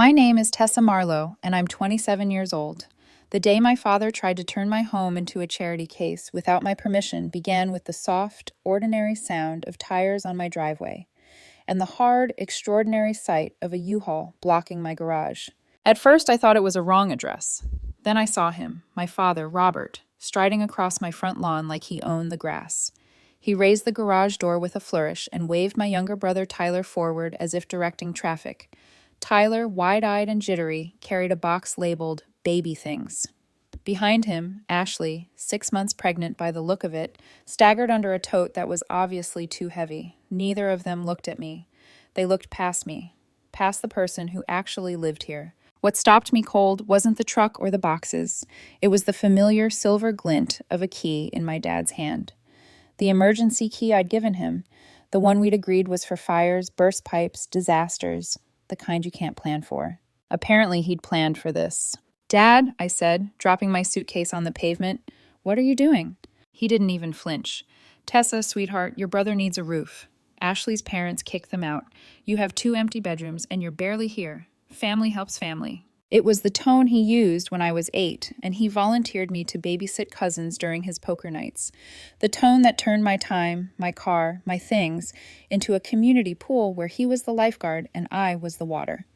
My name is Tessa Marlowe, and I'm 27 years old. The day my father tried to turn my home into a charity case without my permission began with the soft, ordinary sound of tires on my driveway, and the hard, extraordinary sight of a U-Haul blocking my garage. At first, I thought it was a wrong address. Then I saw him, my father, Robert, striding across my front lawn like he owned the grass. He raised the garage door with a flourish and waved my younger brother Tyler forward as if directing traffic. Tyler, wide-eyed and jittery, carried a box labeled "Baby Things." Behind him, Ashley, 6 months pregnant by the look of it, staggered under a tote that was obviously too heavy. Neither of them looked at me. They looked past me, past the person who actually lived here. What stopped me cold wasn't the truck or the boxes. It was the familiar silver glint of a key in my dad's hand. The emergency key I'd given him, the one we'd agreed was for fires, burst pipes, disasters, the kind you can't plan for. Apparently he'd planned for this. "Dad," I said, dropping my suitcase on the pavement, "what are you doing?" He didn't even flinch. "Tessa, sweetheart, your brother needs a roof. Ashley's parents kicked them out. You have 2 empty bedrooms, and you're barely here. Family helps family." It was the tone he used when I was 8, and he volunteered me to babysit cousins during his poker nights. The tone that turned my time, my car, my things, into a community pool where he was the lifeguard and I was the water.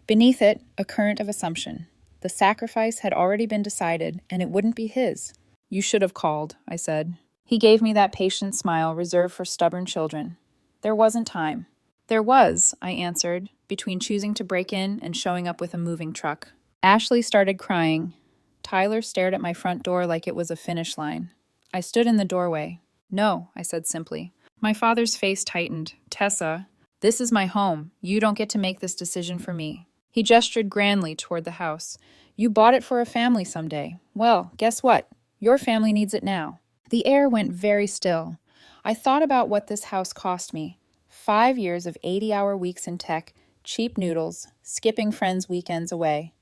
Beneath it, a current of assumption. The sacrifice had already been decided, and it wouldn't be his. "You should have called," I said. He gave me that patient smile reserved for stubborn children. "There wasn't time." "There was," I answered, between choosing to break in and showing up with a moving truck. Ashley started crying. Tyler stared at my front door like it was a finish line. I stood in the doorway. "No," I said simply. My father's face tightened. "Tessa, this is my home. You don't get to make this decision for me." He gestured grandly toward the house. "You bought it for a family someday. Well, guess what? Your family needs it now." The air went very still. I thought about what this house cost me. 5 years of 80-hour weeks in tech, cheap noodles, skipping friends' weekends away.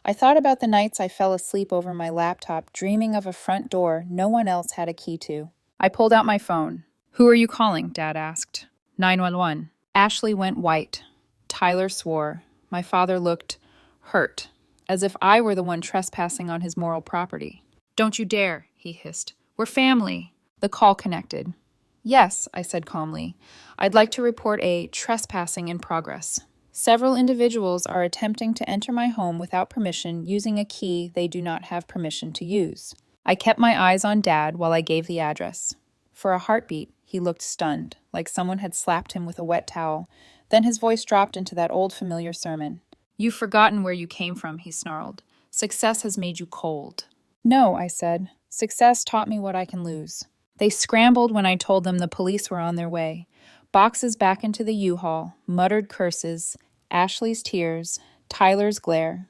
I thought about the nights I fell asleep over my laptop, dreaming of a front door no one else had a key to. I pulled out my phone. "Who are you calling?" Dad asked. 911. Ashley went white. Tyler swore. My father looked hurt, as if I were the one trespassing on his moral property. "Don't you dare," he hissed. "We're family." The call connected. "Yes," I said calmly. "I'd like to report a trespassing in progress. Several individuals are attempting to enter my home without permission using a key they do not have permission to use." I kept my eyes on Dad while I gave the address. For a heartbeat, he looked stunned, like someone had slapped him with a wet towel. Then his voice dropped into that old familiar sermon. "You've forgotten where you came from," he snarled. "Success has made you cold." "No," I said. "Success taught me what I can lose." They scrambled when I told them the police were on their way. Boxes back into the U-Haul, muttered curses, Ashley's tears, Tyler's glare.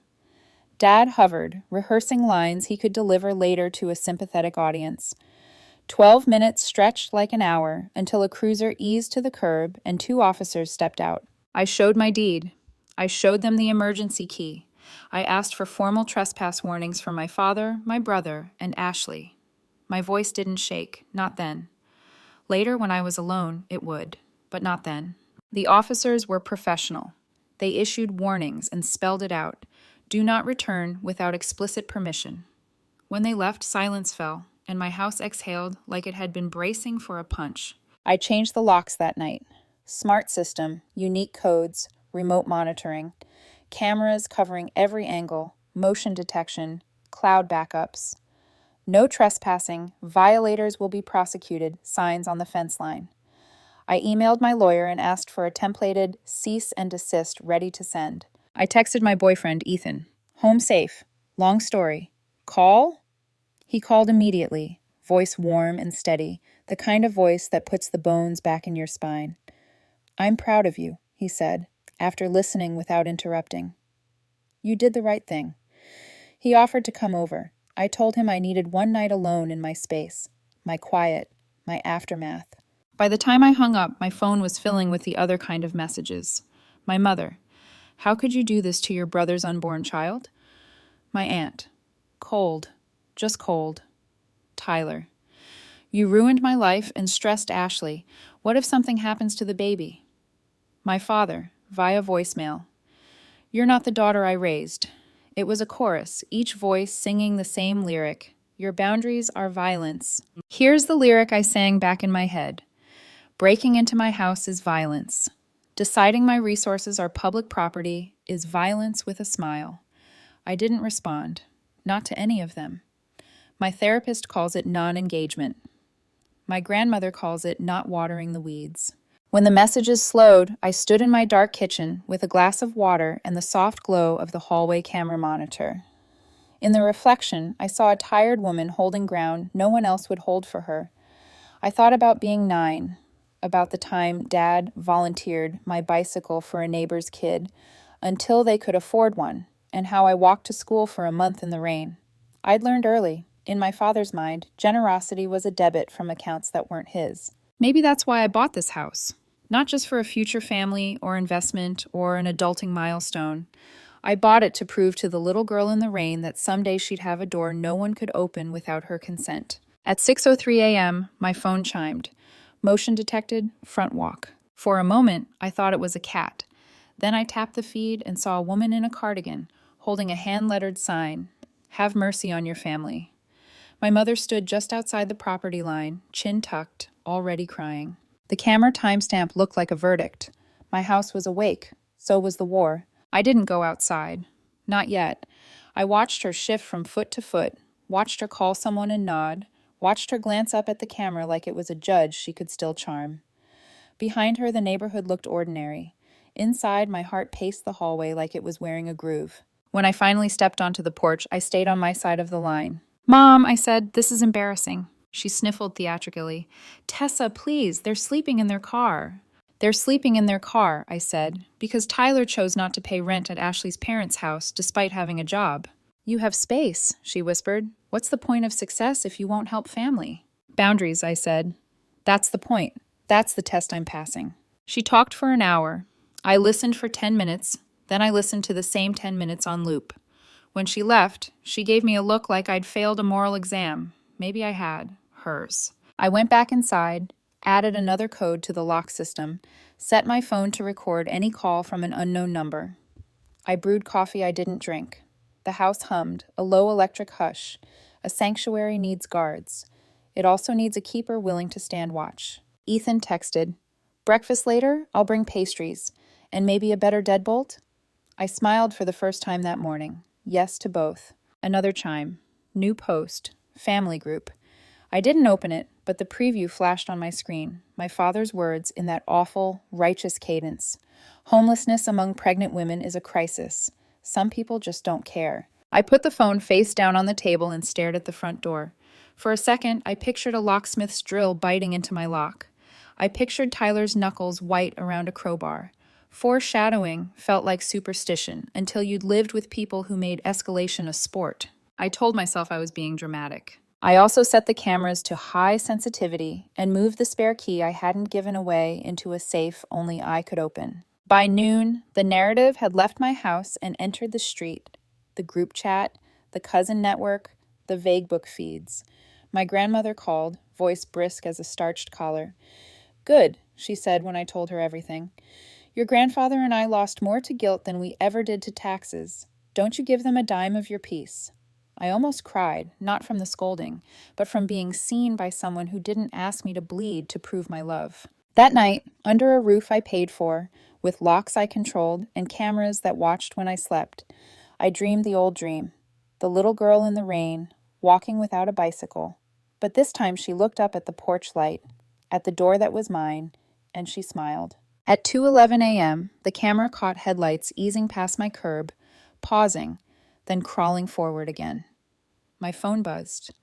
Dad hovered, rehearsing lines he could deliver later to a sympathetic audience. 12 minutes stretched like an hour until a cruiser eased to the curb and 2 officers stepped out. I showed my deed. I showed them the emergency key. I asked for formal trespass warnings for my father, my brother, and Ashley. My voice didn't shake, not then. Later, when I was alone, it would, but not then. The officers were professional. They issued warnings and spelled it out. "Do not return without explicit permission." When they left, silence fell, and my house exhaled like it had been bracing for a punch. I changed the locks that night. Smart system, unique codes, remote monitoring, cameras covering every angle, motion detection, cloud backups. "No trespassing, violators will be prosecuted," signs on the fence line. I emailed my lawyer and asked for a templated cease and desist ready to send. I texted my boyfriend, Ethan. "Home safe. Long story. Call?" He called immediately, voice warm and steady, the kind of voice that puts the bones back in your spine. "I'm proud of you," he said, after listening without interrupting. "You did the right thing." He offered to come over. I told him I needed one night alone in my space, my quiet, my aftermath. By the time I hung up, my phone was filling with the other kind of messages. My mother. "How could you do this to your brother's unborn child?" My aunt. "Cold. Just cold." Tyler. "You ruined my life and stressed Ashley. What if something happens to the baby?" My father, via voicemail. You're not the daughter I raised. It was a chorus, each voice singing the same lyric. Your boundaries are violence. Here's the lyric I sang back in my head. Breaking into my house is violence. Deciding my resources are public property is violence with a smile. I didn't respond. Not to any of them. My therapist calls it non-engagement. My grandmother calls it not watering the weeds. When the messages slowed, I stood in my dark kitchen with a glass of water and the soft glow of the hallway camera monitor. In the reflection, I saw a tired woman holding ground no one else would hold for her. I thought about being 9, about the time Dad volunteered my bicycle for a neighbor's kid until they could afford one, and how I walked to school for a month in the rain. I'd learned early, in my father's mind, generosity was a debit from accounts that weren't his. Maybe that's why I bought this house. Not just for a future family or investment or an adulting milestone. I bought it to prove to the little girl in the rain that someday she'd have a door no one could open without her consent. At 6:03 a.m., my phone chimed. Motion detected, front walk. For a moment, I thought it was a cat. Then I tapped the feed and saw a woman in a cardigan, holding a hand-lettered sign, "Have mercy on your family." My mother stood just outside the property line, chin tucked, already crying. The camera timestamp looked like a verdict. My house was awake. So was the war. I didn't go outside. Not yet. I watched her shift from foot to foot, watched her call someone and nod, watched her glance up at the camera like it was a judge she could still charm. Behind her, the neighborhood looked ordinary. Inside, my heart paced the hallway like it was wearing a groove. When I finally stepped onto the porch, I stayed on my side of the line. "Mom," I said, "this is embarrassing." She sniffled theatrically. "Tessa, please, they're sleeping in their car." "They're sleeping in their car," I said, "because Tyler chose not to pay rent at Ashley's parents' house despite having a job." "You have space," she whispered. "What's the point of success if you won't help family?" "Boundaries," I said. "That's the point. That's the test I'm passing." She talked for an hour. I listened for 10 minutes, then I listened to the same 10 minutes on loop. When she left, she gave me a look like I'd failed a moral exam. Maybe I had. Hers. I went back inside, added another code to the lock system, set my phone to record any call from an unknown number. I brewed coffee I didn't drink. The house hummed, a low electric hush. A sanctuary needs guards. It also needs a keeper willing to stand watch. Ethan texted, "Breakfast later? I'll bring pastries. And maybe a better deadbolt?" I smiled for the first time that morning. Yes to both. Another chime. New post. Family group. I didn't open it, but the preview flashed on my screen, my father's words in that awful, righteous cadence. Homelessness among pregnant women is a crisis. Some people just don't care. I put the phone face down on the table and stared at the front door. For a second, I pictured a locksmith's drill biting into my lock. I pictured Tyler's knuckles white around a crowbar. Foreshadowing felt like superstition until you'd lived with people who made escalation a sport. I told myself I was being dramatic. I also set the cameras to high sensitivity and moved the spare key I hadn't given away into a safe only I could open. By noon, the narrative had left my house and entered the street, the group chat, the cousin network, the vague book feeds. My grandmother called, voice brisk as a starched collar. "Good," she said when I told her everything. "Your grandfather and I lost more to guilt than we ever did to taxes. Don't you give them a dime of your piece." I almost cried, not from the scolding, but from being seen by someone who didn't ask me to bleed to prove my love. That night, under a roof I paid for, with locks I controlled and cameras that watched when I slept, I dreamed the old dream. The little girl in the rain, walking without a bicycle. But this time she looked up at the porch light, at the door that was mine, and she smiled. At 2:11 a.m., the camera caught headlights easing past my curb, pausing, then crawling forward again. My phone buzzed.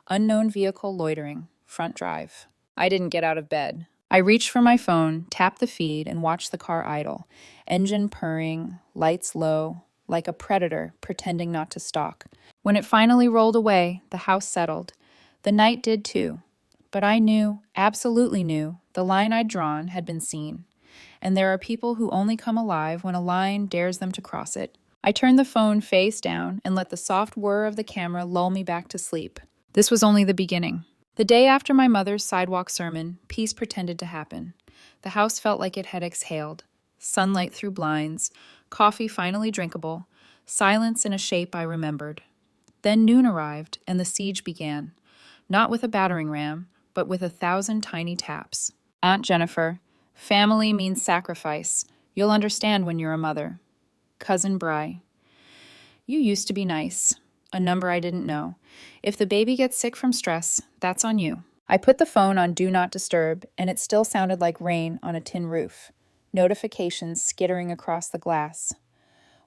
Unknown vehicle loitering, front drive. I didn't get out of bed. I reached for my phone, tapped the feed, and watched the car idle. Engine purring, lights low, like a predator pretending not to stalk. When it finally rolled away, the house settled. The night did too. But I knew, absolutely knew, the line I'd drawn had been seen. And there are people who only come alive when a line dares them to cross it. I turned the phone face down and let the soft whir of the camera lull me back to sleep. This was only the beginning. The day after my mother's sidewalk sermon, peace pretended to happen. The house felt like it had exhaled. Sunlight through blinds, coffee finally drinkable, silence in a shape I remembered. Then noon arrived, and the siege began, not with a battering ram, but with 1,000 tiny taps. Aunt Jennifer, family means sacrifice. You'll understand when you're a mother. Cousin Bry, you used to be nice. A number I didn't know. If the baby gets sick from stress, that's on you. I put the phone on Do Not Disturb, and it still sounded like rain on a tin roof. Notifications skittering across the glass.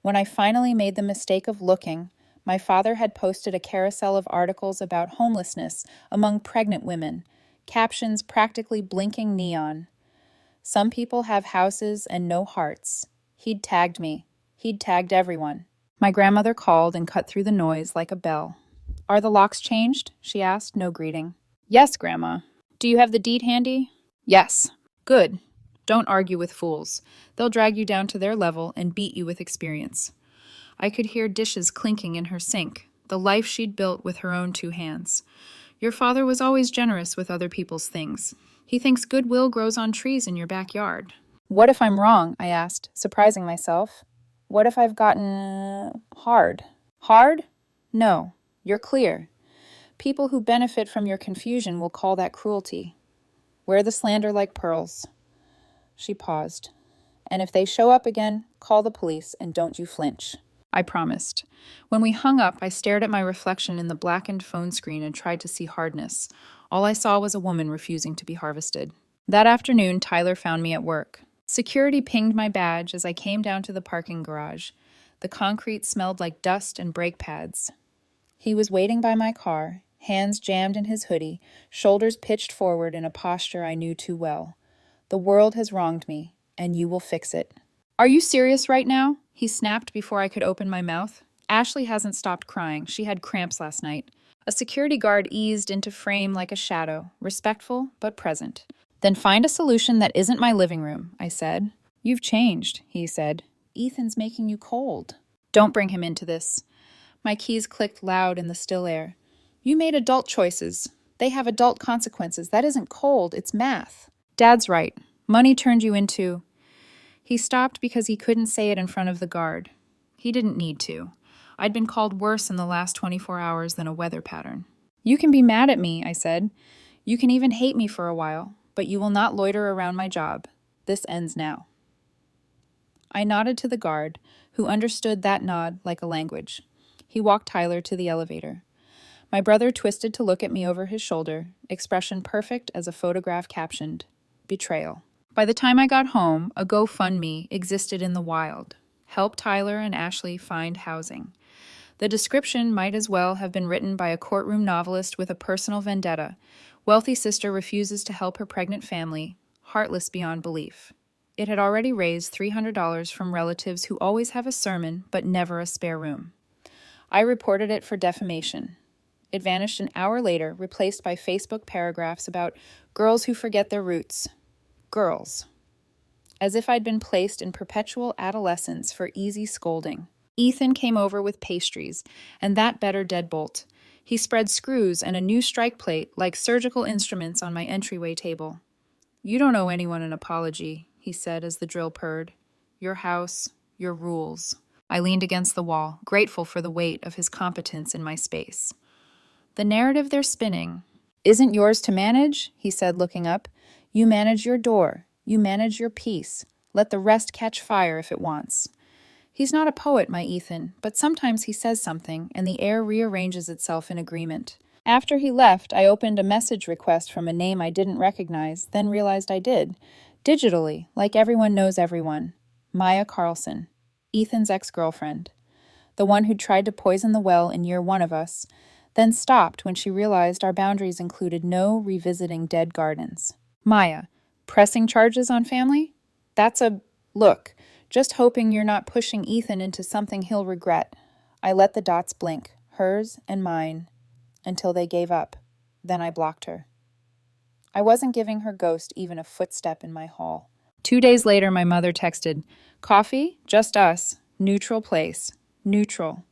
When I finally made the mistake of looking, my father had posted a carousel of articles about homelessness among pregnant women, captions practically blinking neon. Some people have houses and no hearts. He'd tagged me. He'd tagged everyone. My grandmother called and cut through the noise like a bell. Are the locks changed? She asked, no greeting. Yes, Grandma. Do you have the deed handy? Yes. Good. Don't argue with fools. They'll drag you down to their level and beat you with experience. I could hear dishes clinking in her sink, the life she'd built with her own 2 hands. Your father was always generous with other people's things. He thinks goodwill grows on trees in your backyard. What if I'm wrong? I asked, surprising myself. What if I've gotten hard? Hard? No, you're clear. People who benefit from your confusion will call that cruelty. Wear the slander like pearls. She paused. And if they show up again, call the police and don't you flinch. I promised. When we hung up, I stared at my reflection in the blackened phone screen and tried to see hardness. All I saw was a woman refusing to be harvested. That afternoon, Tyler found me at work. Security pinged my badge as I came down to the parking garage. The concrete smelled like dust and brake pads. He was waiting by my car, hands jammed in his hoodie, shoulders pitched forward in a posture I knew too well. The world has wronged me, and you will fix it. Are you serious right now? He snapped before I could open my mouth. Ashley hasn't stopped crying. She had cramps last night. A security guard eased into frame like a shadow, respectful but present. Then find a solution that isn't my living room, I said. You've changed, he said. Ethan's making you cold. Don't bring him into this. My keys clicked loud in the still air. You made adult choices. They have adult consequences. That isn't cold, it's math. Dad's right. Money turned you into... He stopped because he couldn't say it in front of the guard. He didn't need to. I'd been called worse in the last 24 hours than a weather pattern. You can be mad at me, I said. You can even hate me for a while, but you will not loiter around my job. This ends now. I nodded to the guard, who understood that nod like a language. He walked Tyler to the elevator. My brother twisted to look at me over his shoulder, expression perfect as a photograph captioned, Betrayal. By the time I got home, a GoFundMe existed in the wild. Help Tyler and Ashley find housing. The description might as well have been written by a courtroom novelist with a personal vendetta. Wealthy sister refuses to help her pregnant family, heartless beyond belief. It had already raised $300 from relatives who always have a sermon but never a spare room. I reported it for defamation. It vanished an hour later, replaced by Facebook paragraphs about girls who forget their roots. Girls. As if I'd been placed in perpetual adolescence for easy scolding. Ethan came over with pastries, and that better deadbolt. He spread screws and a new strike plate like surgical instruments on my entryway table. You don't owe anyone an apology, he said as the drill purred. Your house, your rules. I leaned against the wall, grateful for the weight of his competence in my space. The narrative they're spinning isn't yours to manage, he said, looking up. You manage your door. You manage your peace. Let the rest catch fire if it wants. He's not a poet, my Ethan, but sometimes he says something, and the air rearranges itself in agreement. After he left, I opened a message request from a name I didn't recognize, then realized I did. Digitally, like everyone knows everyone. Maya Carlson, Ethan's ex-girlfriend. The one who'd tried to poison the well in year 1 of us, then stopped when she realized our boundaries included no revisiting dead gardens. Maya, pressing charges on family? That's a... Look, just hoping you're not pushing Ethan into something he'll regret. I let the dots blink, hers and mine, until they gave up. Then I blocked her. I wasn't giving her ghost even a footstep in my hall. 2 days later, my mother texted, Coffee? Just us. Neutral place. Neutral.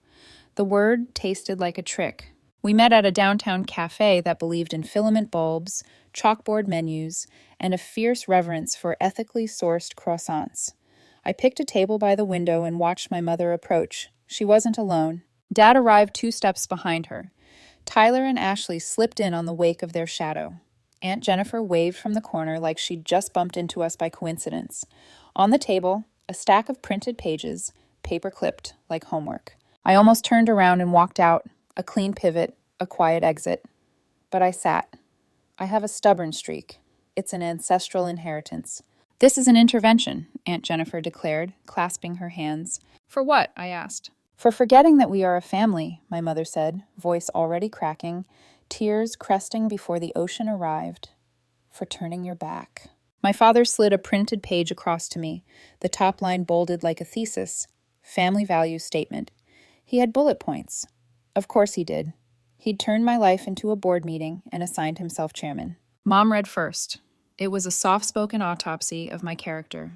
The word tasted like a trick. We met at a downtown cafe that believed in filament bulbs, chalkboard menus, and a fierce reverence for ethically sourced croissants. I picked a table by the window and watched my mother approach. She wasn't alone. Dad arrived 2 steps behind her. Tyler and Ashley slipped in on the wake of their shadow. Aunt Jennifer waved from the corner like she'd just bumped into us by coincidence. On the table, a stack of printed pages, paper clipped like homework. I almost turned around and walked out, a clean pivot, a quiet exit. But I sat. I have a stubborn streak. It's an ancestral inheritance. This is an intervention, Aunt Jennifer declared, clasping her hands. For what? I asked. For forgetting that we are a family, my mother said, voice already cracking, tears cresting before the ocean arrived. For turning your back. My father slid a printed page across to me, the top line bolded like a thesis. Family values statement. He had bullet points. Of course he did. He'd turned my life into a board meeting and assigned himself chairman. Mom read first. It was a soft-spoken autopsy of my character.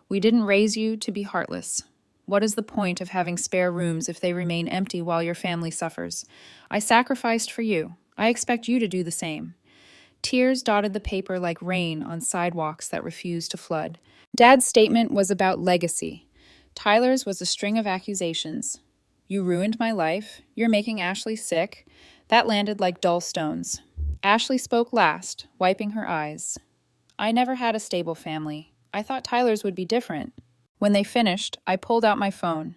We didn't raise you to be heartless. What is the point of having spare rooms if they remain empty while your family suffers? I sacrificed for you. I expect you to do the same. Tears dotted the paper like rain on sidewalks that refused to flood. Dad's statement was about legacy. Tyler's was a string of accusations. You ruined my life. You're making Ashley sick. That landed like dull stones. Ashley spoke last, wiping her eyes. I never had a stable family. I thought Tyler's would be different. When they finished, I pulled out my phone.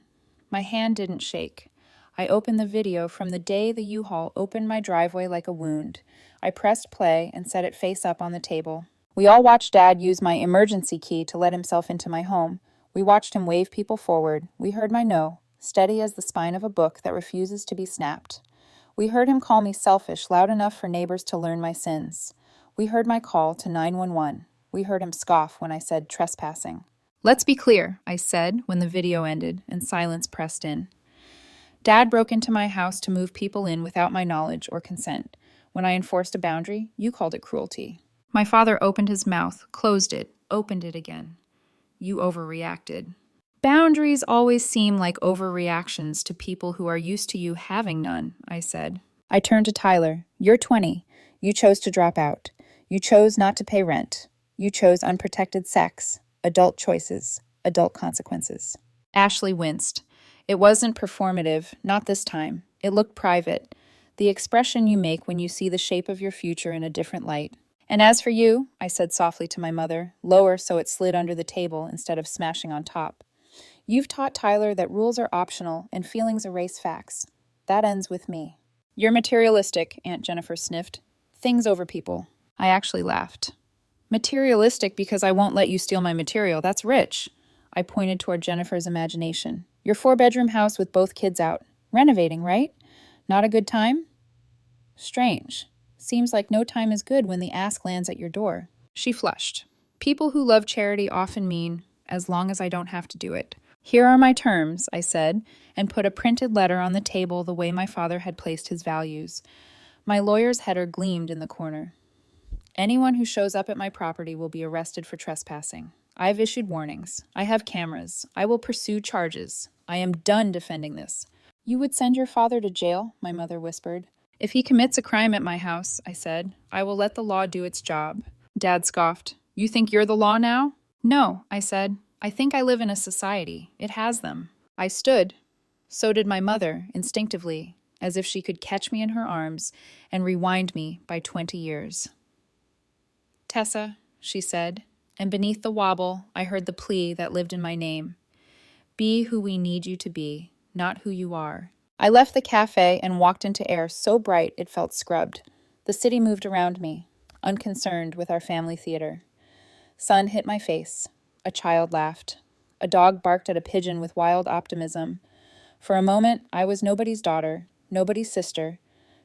My hand didn't shake. I opened the video from the day the U-Haul opened my driveway like a wound. I pressed play and set it face up on the table. We all watched Dad use my emergency key to let himself into my home. We watched him wave people forward. We heard my no, steady as the spine of a book that refuses to be snapped. We heard him call me selfish loud enough for neighbors to learn my sins. We heard my call to 911. We heard him scoff when I said trespassing. Let's be clear, I said when the video ended and silence pressed in. Dad broke into my house to move people in without my knowledge or consent. When I enforced a boundary, you called it cruelty. My father opened his mouth, closed it, opened it again. You overreacted. Boundaries always seem like overreactions to people who are used to you having none, I said. I turned to Tyler. You're 20. You chose to drop out. You chose not to pay rent. You chose unprotected sex. Adult choices. Adult consequences. Ashley winced. It wasn't performative, not this time. It looked private. The expression you make when you see the shape of your future in a different light. And as for you, I said softly to my mother, lower so it slid under the table instead of smashing on top. You've taught Tyler that rules are optional and feelings erase facts. That ends with me. You're materialistic, Aunt Jennifer sniffed. Things over people. I actually laughed. Materialistic because I won't let you steal my material. That's rich. I pointed toward Jennifer's imagination. Your 4-bedroom house with both kids out. Renovating, right? Not a good time? Strange. Seems like no time is good when the ask lands at your door. She flushed. People who love charity often mean, as long as I don't have to do it. Here are my terms, I said, and put a printed letter on the table the way my father had placed his values. My lawyer's header gleamed in the corner. Anyone who shows up at my property will be arrested for trespassing. I've issued warnings. I have cameras. I will pursue charges. I am done defending this. You would send your father to jail, my mother whispered. If he commits a crime at my house, I said, I will let the law do its job. Dad scoffed. You think you're the law now? No, I said. I think I live in a society. It has them. I stood. So did my mother, instinctively, as if she could catch me in her arms and rewind me by 20 years. Tessa, she said, and beneath the wobble, I heard the plea that lived in my name. Be who we need you to be, not who you are. I left the cafe and walked into air so bright it felt scrubbed. The city moved around me, unconcerned with our family theater. Sun hit my face. A child laughed. A dog barked at a pigeon with wild optimism. For a moment, I was nobody's daughter, nobody's sister,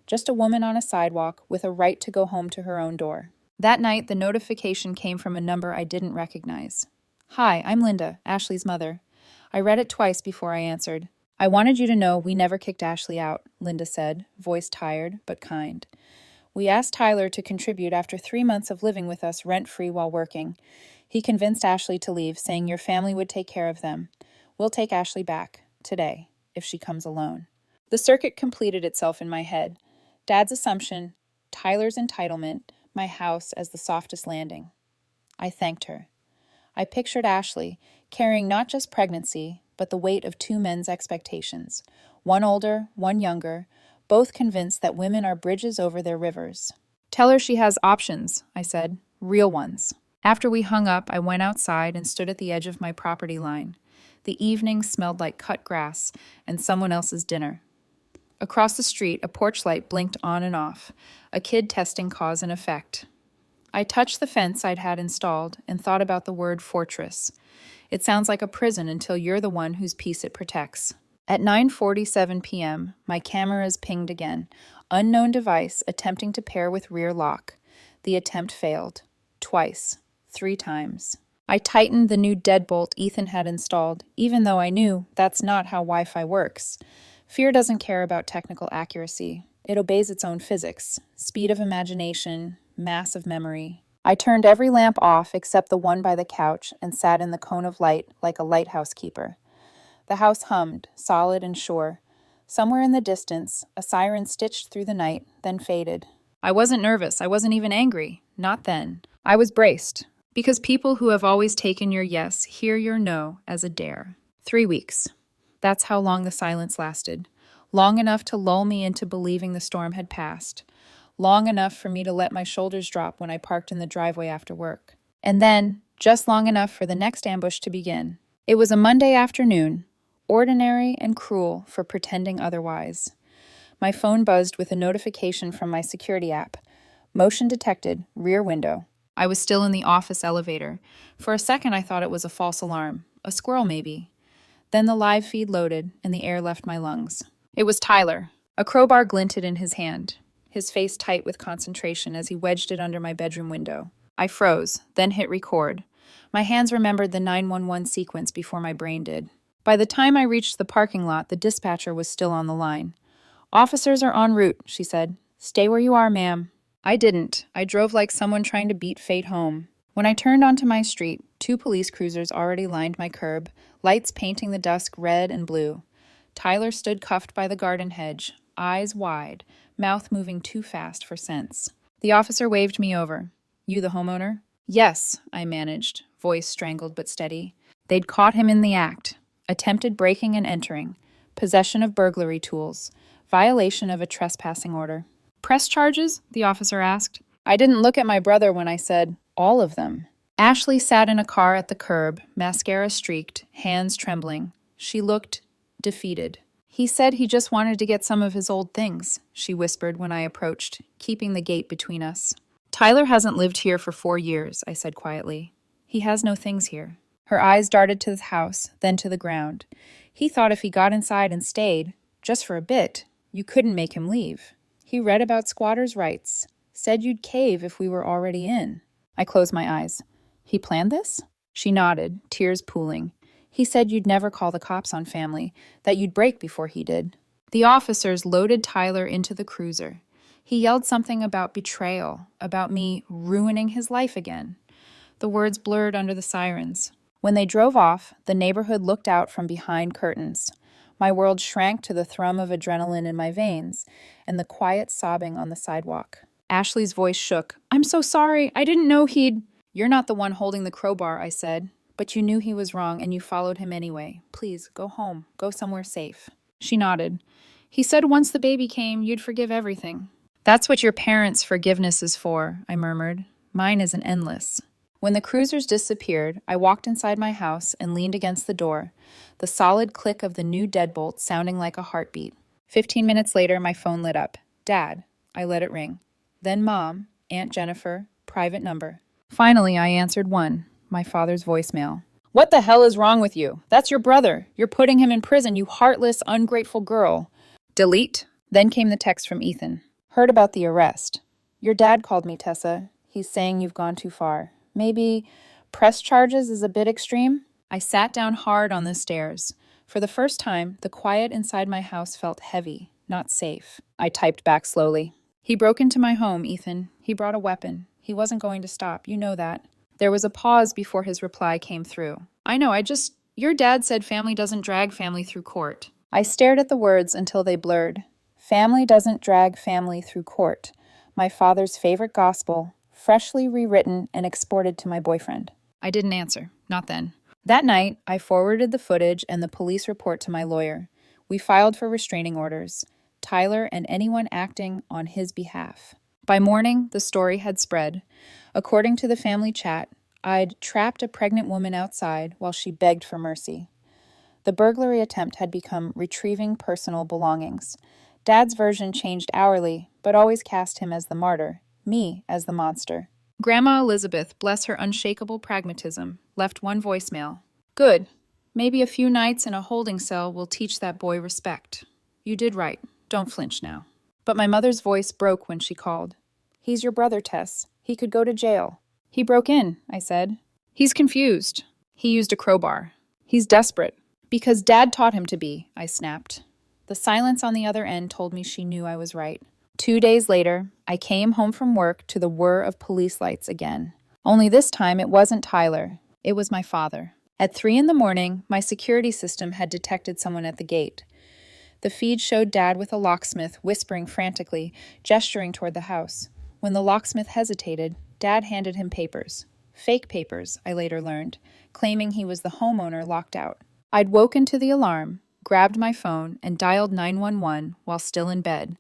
just a woman on a sidewalk with a right to go home to her own door. That night, the notification came from a number I didn't recognize. Hi, I'm Linda, Ashley's mother. I read it twice before I answered. I wanted you to know we never kicked Ashley out, Linda said, voice tired but kind. We asked Tyler to contribute after 3 months of living with us rent-free while working. He convinced Ashley to leave, saying your family would take care of them. We'll take Ashley back, today, if she comes alone. The circuit completed itself in my head. Dad's assumption, Tyler's entitlement, my house as the softest landing. I thanked her. I pictured Ashley, carrying not just pregnancy, but the weight of two men's expectations, one older, one younger, both convinced that women are bridges over their rivers. "Tell her she has options," I said, "real ones." After we hung up, I went outside and stood at the edge of my property line. The evening smelled like cut grass and someone else's dinner. Across the street, a porch light blinked on and off, a kid testing cause and effect. I touched the fence I'd had installed and thought about the word fortress. It sounds like a prison until you're the one whose peace it protects. At 9:47 p.m., my cameras pinged again. Unknown device attempting to pair with rear lock. The attempt failed. Twice. 3 times. I tightened the new deadbolt Ethan had installed, even though I knew that's not how Wi-Fi works. Fear doesn't care about technical accuracy. It obeys its own physics. Speed of imagination, mass of memory. I turned every lamp off except the one by the couch and sat in the cone of light like a lighthouse keeper. The house hummed, solid and sure. Somewhere in the distance, a siren stitched through the night, then faded. I wasn't nervous. I wasn't even angry. Not then. I was braced. Because people who have always taken your yes hear your no as a dare. 3 weeks. That's how long the silence lasted. Long enough to lull me into believing the storm had passed. Long enough for me to let my shoulders drop when I parked in the driveway after work. And then, just long enough for the next ambush to begin. It was a Monday afternoon, ordinary and cruel for pretending otherwise. My phone buzzed with a notification from my security app. Motion detected, rear window. I was still in the office elevator. For a second I thought it was a false alarm. A squirrel, maybe. Then the live feed loaded, and the air left my lungs. It was Tyler. A crowbar glinted in his hand, his face tight with concentration as he wedged it under my bedroom window. I froze, then hit record. My hands remembered the 911 sequence before my brain did. By the time I reached the parking lot, the dispatcher was still on the line. "Officers are en route," she said. "Stay where you are, ma'am." I didn't. I drove like someone trying to beat fate home. When I turned onto my street, 2 police cruisers already lined my curb, lights painting the dusk red and blue. Tyler stood cuffed by the garden hedge, eyes wide, mouth moving too fast for sense. The officer waved me over. "You the homeowner?" "Yes," I managed, voice strangled but steady. They'd caught him in the act. Attempted breaking and entering. Possession of burglary tools. Violation of a trespassing order. "Press charges?" the officer asked. I didn't look at my brother when I said, "All of them." Ashley sat in a car at the curb, mascara streaked, hands trembling. She looked defeated. "He said he just wanted to get some of his old things," she whispered when I approached, keeping the gate between us. "Tyler hasn't lived here for 4 years," I said quietly. "He has no things here." Her eyes darted to the house, then to the ground. "He thought if he got inside and stayed, just for a bit, you couldn't make him leave. He read about squatters' rights. Said you'd cave if we were already in." I closed my eyes. "He planned this?" She nodded, tears pooling. "He said you'd never call the cops on family, that you'd break before he did." The officers loaded Tyler into the cruiser. He yelled something about betrayal, about me ruining his life again. The words blurred under the sirens. When they drove off, the neighborhood looked out from behind curtains. My world shrank to the thrum of adrenaline in my veins and the quiet sobbing on the sidewalk. Ashley's voice shook. "I'm so sorry. I didn't know he'd—" "You're not the one holding the crowbar," I said. "But you knew he was wrong and you followed him anyway. Please, go home. Go somewhere safe." She nodded. "He said once the baby came, you'd forgive everything." "That's what your parents' forgiveness is for," I murmured. "Mine isn't endless." When the cruisers disappeared, I walked inside my house and leaned against the door, the solid click of the new deadbolt sounding like a heartbeat. 15 minutes later, my phone lit up. "Dad." I let it ring. Then Mom, Aunt Jennifer, private number. Finally, I answered one, my father's voicemail. "What the hell is wrong with you? That's your brother. You're putting him in prison, you heartless, ungrateful girl." Delete. Then came the text from Ethan. "Heard about the arrest. Your dad called me, Tessa. He's saying you've gone too far. Maybe press charges is a bit extreme?" I sat down hard on the stairs. For the first time, the quiet inside my house felt heavy, not safe. I typed back slowly. "He broke into my home, Ethan. He brought a weapon. He wasn't going to stop. You know that." There was a pause before his reply came through. "I know, your dad said family doesn't drag family through court." I stared at the words until they blurred. Family doesn't drag family through court. My father's favorite gospel, freshly rewritten and exported to my boyfriend. I didn't answer. Not then. That night, I forwarded the footage and the police report to my lawyer. We filed for restraining orders, Tyler and anyone acting on his behalf. By morning, the story had spread. According to the family chat, I'd trapped a pregnant woman outside while she begged for mercy. The burglary attempt had become retrieving personal belongings. Dad's version changed hourly, but always cast him as the martyr, me as the monster. Grandma Elizabeth, bless her unshakable pragmatism, left one voicemail. Good. Maybe a few nights in a holding cell will teach that boy respect. You did right. Don't flinch now. But my mother's voice broke when she called. He's your brother, Tess. He could go to jail. He broke in, I said. He's confused. He used a crowbar. He's desperate. Because Dad taught him to be, I snapped. The silence on the other end told me she knew I was right. 2 days later, I came home from work to the whir of police lights again. Only this time it wasn't Tyler. It was my father. At 3 a.m, my security system had detected someone at the gate. The feed showed Dad with a locksmith, whispering frantically, gesturing toward the house. When the locksmith hesitated, Dad handed him papers. Fake papers, I later learned, claiming he was the homeowner locked out. I'd woken to the alarm, grabbed my phone, and dialed 911 while still in bed.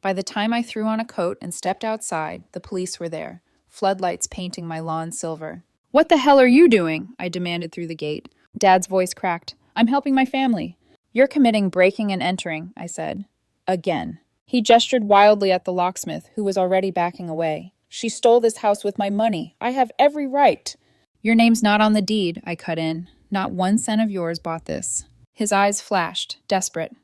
By the time I threw on a coat and stepped outside, the police were there, floodlights painting my lawn silver. What the hell are you doing? I demanded through the gate. Dad's voice cracked. I'm helping my family. You're committing breaking and entering, I said. Again. He gestured wildly at the locksmith, who was already backing away. She stole this house with my money. I have every right. Your name's not on the deed, I cut in. Not 1 cent of yours bought this. His eyes flashed, desperate.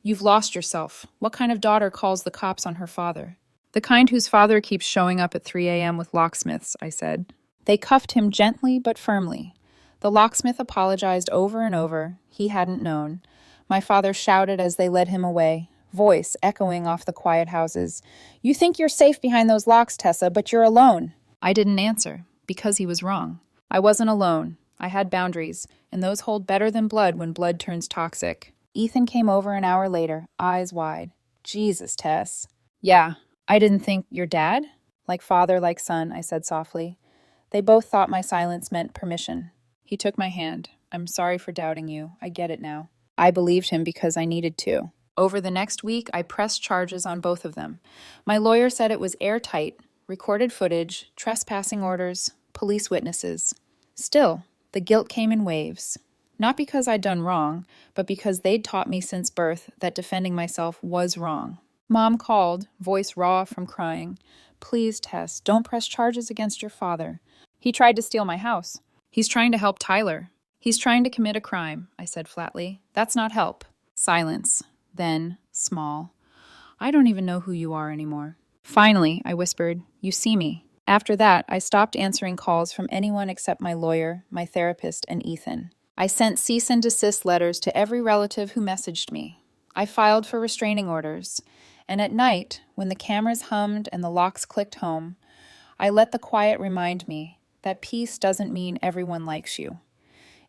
You've lost yourself. What kind of daughter calls the cops on her father? The kind whose father keeps showing up at 3 a.m. with locksmiths, I said. They cuffed him gently but firmly. The locksmith apologized over and over. He hadn't known. My father shouted as they led him away, voice echoing off the quiet houses. You think you're safe behind those locks, Tessa, but you're alone. I didn't answer, because he was wrong. I wasn't alone. I had boundaries, and those hold better than blood when blood turns toxic. Ethan came over an hour later, eyes wide. Jesus, Tess. Yeah, I didn't think your dad? Like father, like son, I said softly. They both thought my silence meant permission. He took my hand. I'm sorry for doubting you. I get it now. I believed him because I needed to. Over the next week, I pressed charges on both of them. My lawyer said it was airtight, recorded footage, trespassing orders, police witnesses. Still, the guilt came in waves. Not because I'd done wrong, but because they'd taught me since birth that defending myself was wrong. Mom called, voice raw from crying. Please, Tess, don't press charges against your father. He tried to steal my house. He's trying to help Tyler. He's trying to commit a crime, I said flatly. That's not help. Silence. Then, small. I don't even know who you are anymore. Finally, I whispered, you see me. After that, I stopped answering calls from anyone except my lawyer, my therapist, and Ethan. I sent cease and desist letters to every relative who messaged me. I filed for restraining orders. And at night, when the cameras hummed and the locks clicked home, I let the quiet remind me that peace doesn't mean everyone likes you.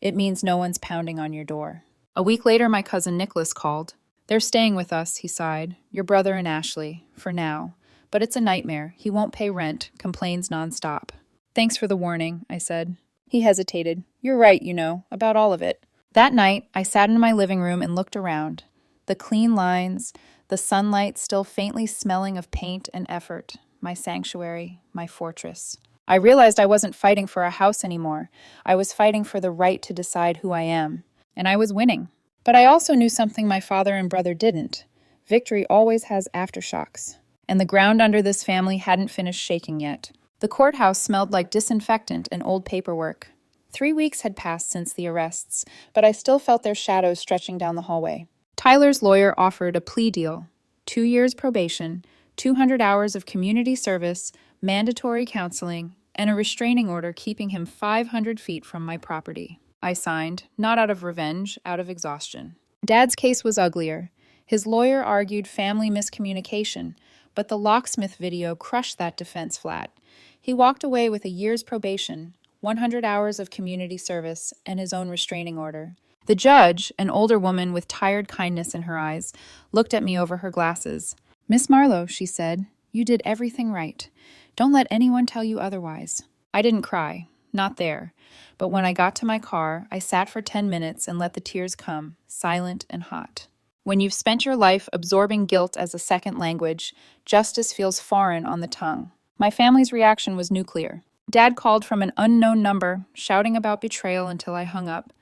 It means no one's pounding on your door. A week later, my cousin Nicholas called. They're staying with us, he sighed. Your brother and Ashley, for now. But it's a nightmare. He won't pay rent, complains nonstop. Thanks for the warning, I said. He hesitated. You're right, you know, about all of it. That night, I sat in my living room and looked around. The clean lines, the sunlight still faintly smelling of paint and effort. My sanctuary, my fortress. I realized I wasn't fighting for a house anymore. I was fighting for the right to decide who I am. And I was winning. But I also knew something my father and brother didn't. Victory always has aftershocks. And the ground under this family hadn't finished shaking yet. The courthouse smelled like disinfectant and old paperwork. 3 weeks had passed since the arrests, but I still felt their shadows stretching down the hallway. Tyler's lawyer offered a plea deal. 2 years probation, 200 hours of community service, mandatory counseling, and a restraining order keeping him 500 feet from my property. I signed, not out of revenge, out of exhaustion. Dad's case was uglier. His lawyer argued family miscommunication, but the locksmith video crushed that defense flat. He walked away with a year's probation, 100 hours of community service, and his own restraining order. The judge, an older woman with tired kindness in her eyes, looked at me over her glasses. Miss Marlowe, she said, you did everything right. Don't let anyone tell you otherwise. I didn't cry. Not there. But when I got to my car, I sat for 10 minutes and let the tears come, silent and hot. When you've spent your life absorbing guilt as a second language, justice feels foreign on the tongue. My family's reaction was nuclear. Dad called from an unknown number, shouting about betrayal until I hung up.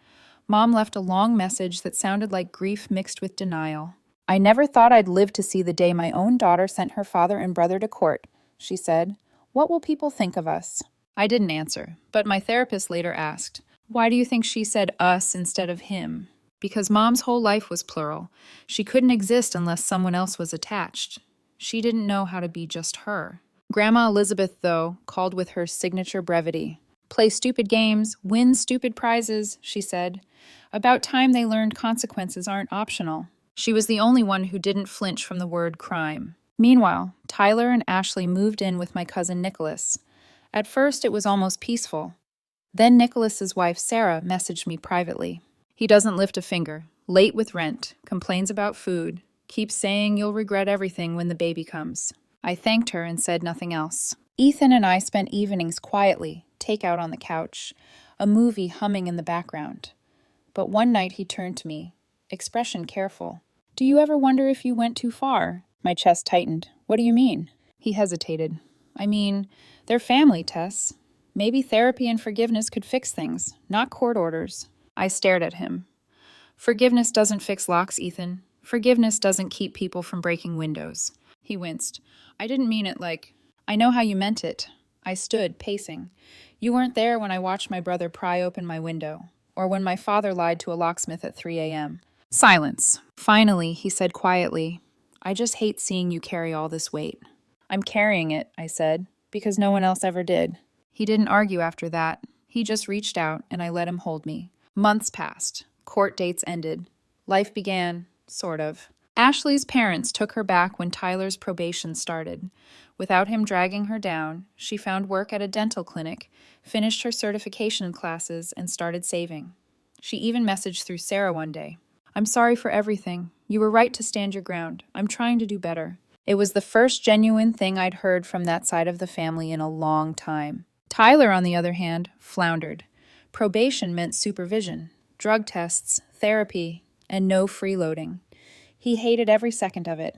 Mom left a long message that sounded like grief mixed with denial. I never thought I'd live to see the day my own daughter sent her father and brother to court, she said. What will people think of us? I didn't answer, but my therapist later asked, why do you think she said us instead of him? Because Mom's whole life was plural. She couldn't exist unless someone else was attached. She didn't know how to be just her. Grandma Elizabeth, though, called with her signature brevity. Play stupid games, win stupid prizes, she said. About time they learned consequences aren't optional. She was the only one who didn't flinch from the word crime. Meanwhile, Tyler and Ashley moved in with my cousin Nicholas. At first, it was almost peaceful. Then Nicholas's wife, Sarah, messaged me privately. He doesn't lift a finger, late with rent, complains about food, keeps saying you'll regret everything when the baby comes. I thanked her and said nothing else. Ethan and I spent evenings quietly, takeout on the couch, a movie humming in the background. But one night he turned to me, expression careful. Do you ever wonder if you went too far? My chest tightened. What do you mean? He hesitated. I mean, they're family, Tess. Maybe therapy and forgiveness could fix things, not court orders. I stared at him. Forgiveness doesn't fix locks, Ethan. Forgiveness doesn't keep people from breaking windows. He winced. I didn't mean it like, I know how you meant it. I stood, pacing. You weren't there when I watched my brother pry open my window, or when my father lied to a locksmith at 3 a.m. Silence. Finally, he said quietly, I just hate seeing you carry all this weight. I'm carrying it, I said, because no one else ever did. He didn't argue after that. He just reached out, and I let him hold me. Months passed. Court dates ended. Life began, sort of. Ashley's parents took her back when Tyler's probation started. Without him dragging her down, she found work at a dental clinic, finished her certification classes, and started saving. She even messaged through Sarah one day. I'm sorry for everything. You were right to stand your ground. I'm trying to do better. It was the first genuine thing I'd heard from that side of the family in a long time. Tyler, on the other hand, floundered. Probation meant supervision, drug tests, therapy, and no freeloading. He hated every second of it.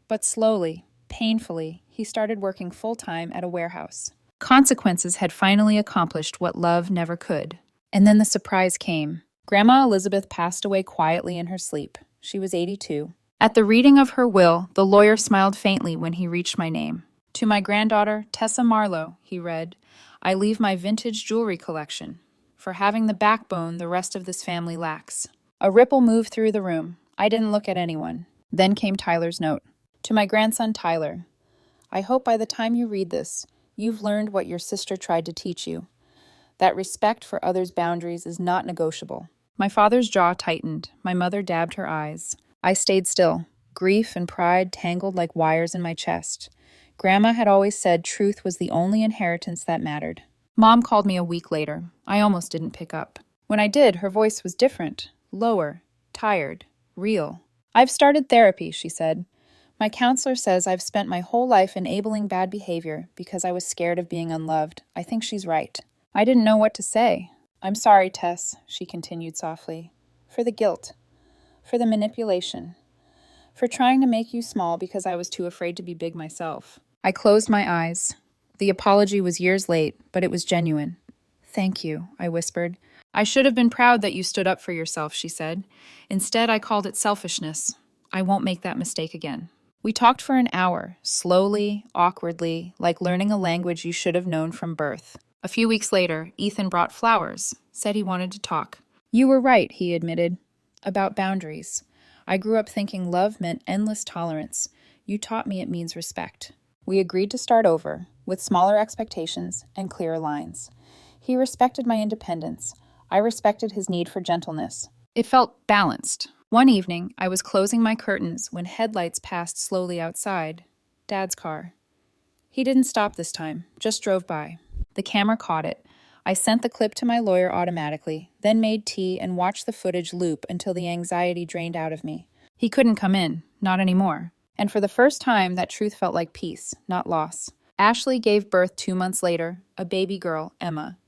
But slowly, painfully, he started working full-time at a warehouse. Consequences had finally accomplished what love never could. And then the surprise came. Grandma Elizabeth passed away quietly in her sleep. She was 82. At the reading of her will, the lawyer smiled faintly when he reached my name. To my granddaughter, Tessa Marlowe, he read, I leave my vintage jewelry collection. For having the backbone the rest of this family lacks. A ripple moved through the room. I didn't look at anyone. Then came Tyler's note. To my grandson Tyler, I hope by the time you read this, you've learned what your sister tried to teach you. That respect for others' boundaries is not negotiable. My father's jaw tightened. My mother dabbed her eyes. I stayed still. Grief and pride tangled like wires in my chest. Grandma had always said truth was the only inheritance that mattered. Mom called me a week later. I almost didn't pick up. When I did, her voice was different, lower, tired, real. I've started therapy, she said. My counselor says I've spent my whole life enabling bad behavior because I was scared of being unloved. I think she's right. I didn't know what to say. I'm sorry, Tess, she continued softly, for the guilt, for the manipulation, for trying to make you small because I was too afraid to be big myself. I closed my eyes. The apology was years late, but it was genuine. Thank you, I whispered. I should have been proud that you stood up for yourself, she said. Instead, I called it selfishness. I won't make that mistake again. We talked for an hour, slowly, awkwardly, like learning a language you should have known from birth. A few weeks later, Ethan brought flowers, said he wanted to talk. You were right, he admitted, about boundaries. I grew up thinking love meant endless tolerance. You taught me it means respect. We agreed to start over, with smaller expectations and clearer lines. He respected my independence. I respected his need for gentleness. It felt balanced. One evening, I was closing my curtains when headlights passed slowly outside. Dad's car. He didn't stop this time, just drove by. The camera caught it. I sent the clip to my lawyer automatically, then made tea and watched the footage loop until the anxiety drained out of me. He couldn't come in, not anymore. And for the first time, that truth felt like peace, not loss. Ashley gave birth 2 months later, a baby girl, Emma.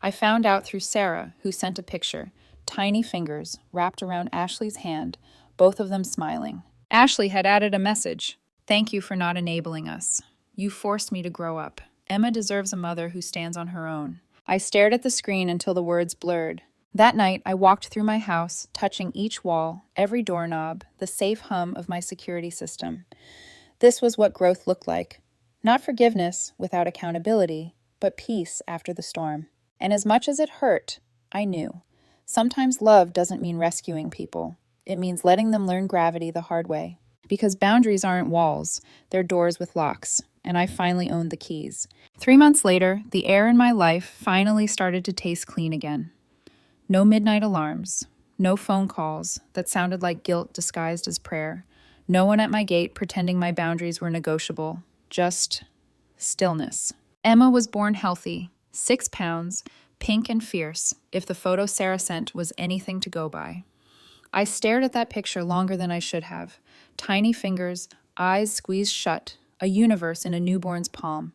I found out through Sarah, who sent a picture, tiny fingers wrapped around Ashley's hand, both of them smiling. Ashley had added a message. Thank you for not enabling us. You forced me to grow up. Emma deserves a mother who stands on her own. I stared at the screen until the words blurred. That night, I walked through my house, touching each wall, every doorknob, the safe hum of my security system. This was what growth looked like. Not forgiveness without accountability, but peace after the storm. And as much as it hurt, I knew. Sometimes love doesn't mean rescuing people. It means letting them learn gravity the hard way. Because boundaries aren't walls, they're doors with locks, and I finally owned the keys. 3 months later, the air in my life finally started to taste clean again. No midnight alarms, no phone calls that sounded like guilt disguised as prayer, no one at my gate pretending my boundaries were negotiable, just stillness. Emma was born healthy, 6 pounds, pink and fierce, if the photo Sarah sent was anything to go by. I stared at that picture longer than I should have. Tiny fingers, eyes squeezed shut, a universe in a newborn's palm.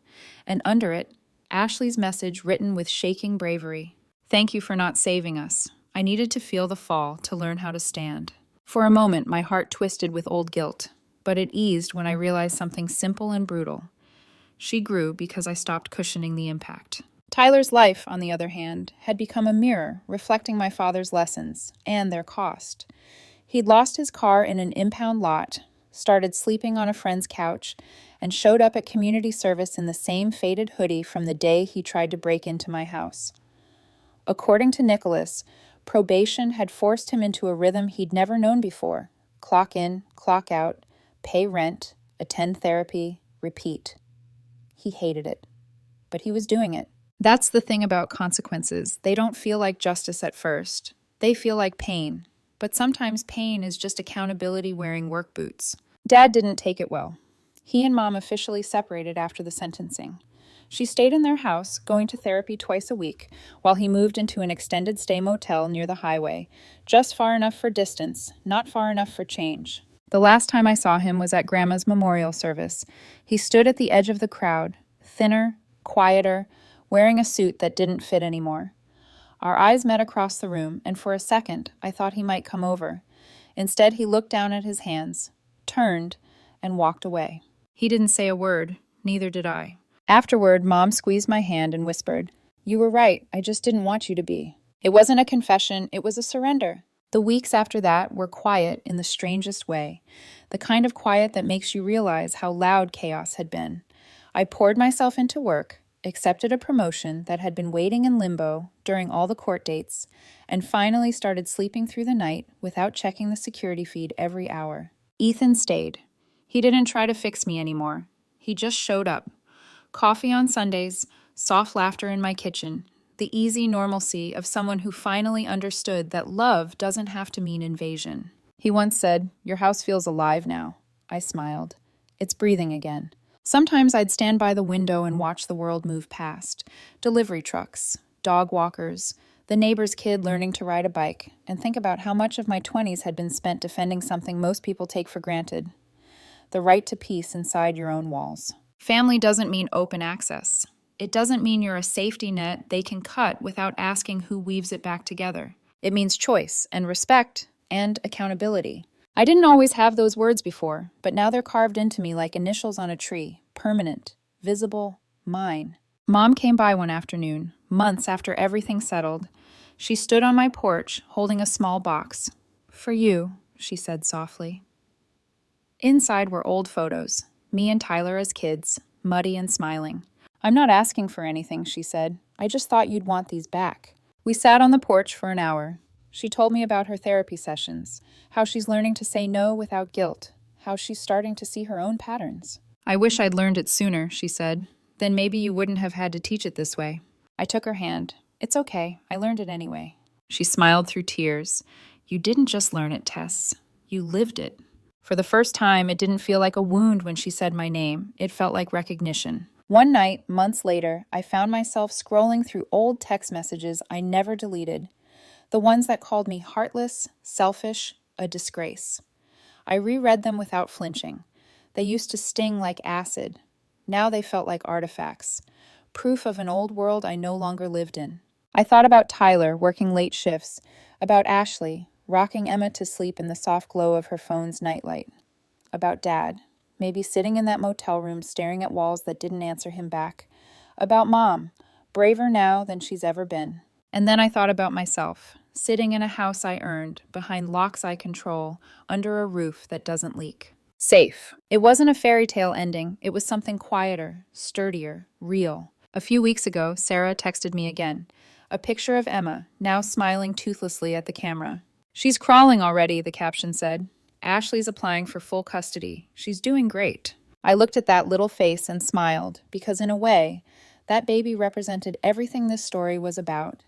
And under it, Ashley's message written with shaking bravery. Thank you for not saving us. I needed to feel the fall to learn how to stand. For a moment, my heart twisted with old guilt, but it eased when I realized something simple and brutal. She grew because I stopped cushioning the impact. Tyler's life, on the other hand, had become a mirror reflecting my father's lessons and their cost. He'd lost his car in an impound lot, started sleeping on a friend's couch, and showed up at community service in the same faded hoodie from the day he tried to break into my house. According to Nicholas, probation had forced him into a rhythm he'd never known before. Clock in, clock out, pay rent, attend therapy, repeat. He hated it, but he was doing it. That's the thing about consequences. They don't feel like justice at first. They feel like pain. But sometimes pain is just accountability wearing work boots. Dad didn't take it well. He and Mom officially separated after the sentencing. She stayed in their house, going to therapy twice a week, while he moved into an extended stay motel near the highway, just far enough for distance, not far enough for change. The last time I saw him was at Grandma's memorial service. He stood at the edge of the crowd, thinner, quieter, wearing a suit that didn't fit anymore. Our eyes met across the room, and for a second, I thought he might come over. Instead, he looked down at his hands, turned, and walked away. He didn't say a word, neither did I. Afterward, Mom squeezed my hand and whispered, "You were right, I just didn't want you to be." It wasn't a confession, it was a surrender. The weeks after that were quiet in the strangest way, the kind of quiet that makes you realize how loud chaos had been. I poured myself into work, accepted a promotion that had been waiting in limbo during all the court dates, and finally started sleeping through the night without checking the security feed every hour. Ethan stayed. He didn't try to fix me anymore. He just showed up. Coffee on Sundays, soft laughter in my kitchen, the easy normalcy of someone who finally understood that love doesn't have to mean invasion. He once said, "Your house feels alive now." I smiled. It's breathing again. Sometimes I'd stand by the window and watch the world move past. Delivery trucks, dog walkers, the neighbor's kid learning to ride a bike, and think about how much of my 20s had been spent defending something most people take for granted: the right to peace inside your own walls. Family doesn't mean open access. It doesn't mean you're a safety net they can cut without asking who weaves it back together. It means choice and respect and accountability. I didn't always have those words before, but now they're carved into me like initials on a tree, permanent, visible, mine. Mom came by one afternoon, months after everything settled. She stood on my porch, holding a small box. "For you," she said softly. Inside were old photos, me and Tyler as kids, muddy and smiling. "I'm not asking for anything," she said. "I just thought you'd want these back." We sat on the porch for an hour. She told me about her therapy sessions, how she's learning to say no without guilt, how she's starting to see her own patterns. "I wish I'd learned it sooner," she said. "Then maybe you wouldn't have had to teach it this way." I took her hand. "It's okay, I learned it anyway." She smiled through tears. "You didn't just learn it, Tess. You lived it." For the first time, it didn't feel like a wound when she said my name. It felt like recognition. One night, months later, I found myself scrolling through old text messages I never deleted. The ones that called me heartless, selfish, a disgrace. I reread them without flinching. They used to sting like acid. Now they felt like artifacts, proof of an old world I no longer lived in. I thought about Tyler working late shifts, about Ashley rocking Emma to sleep in the soft glow of her phone's nightlight, about Dad, maybe sitting in that motel room staring at walls that didn't answer him back, about Mom, braver now than she's ever been. And then I thought about myself, sitting in a house I earned, behind locks I control, under a roof that doesn't leak. Safe. It wasn't a fairy tale ending, it was something quieter, sturdier, real. A few weeks ago, Sarah texted me again. A picture of Emma, now smiling toothlessly at the camera. "She's crawling already," the caption said. "Ashley's applying for full custody. She's doing great." I looked at that little face and smiled, because in a way, that baby represented everything this story was about.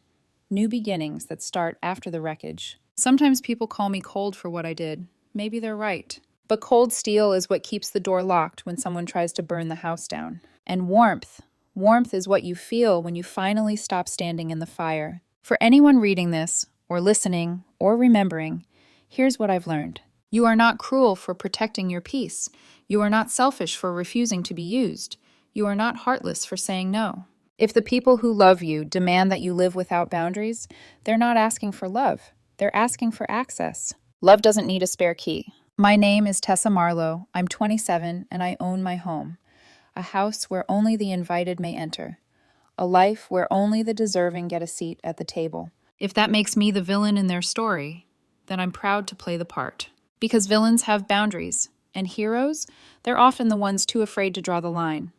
New beginnings that start after the wreckage. Sometimes people call me cold for what I did. Maybe they're right. But cold steel is what keeps the door locked when someone tries to burn the house down. And warmth. Warmth is what you feel when you finally stop standing in the fire. For anyone reading this, or listening, or remembering, here's what I've learned. You are not cruel for protecting your peace. You are not selfish for refusing to be used. You are not heartless for saying no. If the people who love you demand that you live without boundaries, they're not asking for love. They're asking for access. Love doesn't need a spare key. My name is Tessa Marlowe. I'm 27 and I own my home. A house where only the invited may enter. A life where only the deserving get a seat at the table. If that makes me the villain in their story, then I'm proud to play the part. Because villains have boundaries, and heroes, they're often the ones too afraid to draw the line.